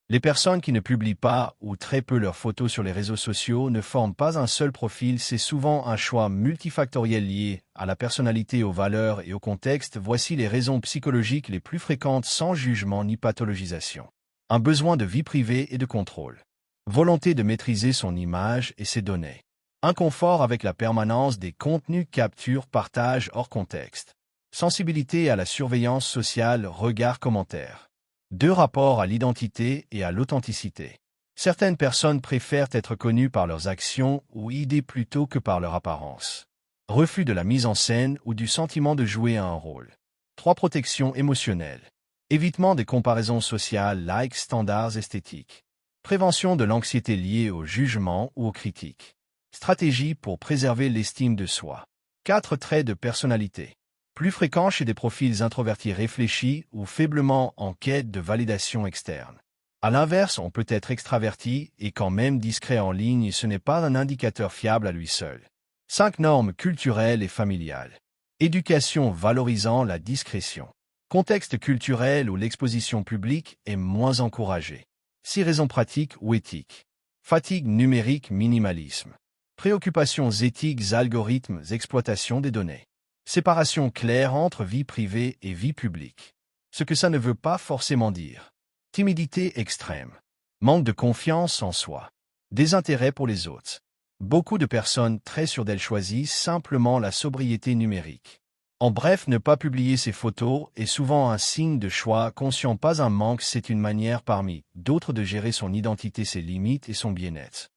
Les personnes qui ne publient pas ou très peu leurs photos sur les réseaux sociaux ne forment pas un seul profil, c'est souvent un choix multifactoriel lié à la personnalité, aux valeurs et au contexte. Voici les raisons psychologiques les plus fréquentes sans jugement ni pathologisation. Un besoin de vie privée et de contrôle. Volonté de maîtriser son image et ses données. Inconfort avec la permanence des contenus, capture, partage hors contexte. Sensibilité à la surveillance sociale, regard, commentaires. 2. Rapport à l'identité et à l'authenticité. Certaines personnes préfèrent être connues par leurs actions ou idées plutôt que par leur apparence. Refus de la mise en scène ou du sentiment de jouer un rôle. 3. Protection émotionnelle. Évitement des comparaisons sociales, likes, standards esthétiques. Prévention de l'anxiété liée au jugement ou aux critiques. Stratégie pour préserver l'estime de soi. 4. Traits de personnalité. Plus fréquent chez des profils introvertis réfléchis ou faiblement en quête de validation externe. À l'inverse, on peut être extraverti et quand même discret en ligne, ce n'est pas un indicateur fiable à lui seul. 5. Normes culturelles et familiales. Éducation valorisant la discrétion. Contexte culturel où l'exposition publique est moins encouragée. 6. Raisons pratiques ou éthiques. Fatigue numérique, minimalisme. Préoccupations éthiques, algorithmes, exploitation des données. Séparation claire entre vie privée et vie publique. Ce que ça ne veut pas forcément dire. Timidité extrême. Manque de confiance en soi. Désintérêt pour les autres. Beaucoup de personnes très sûres d'elles choisissent simplement la sobriété numérique. En bref, ne pas publier ses photos est souvent un signe de choix conscient, pas un manque, c'est une manière parmi d'autres de gérer son identité, ses limites et son bien-être.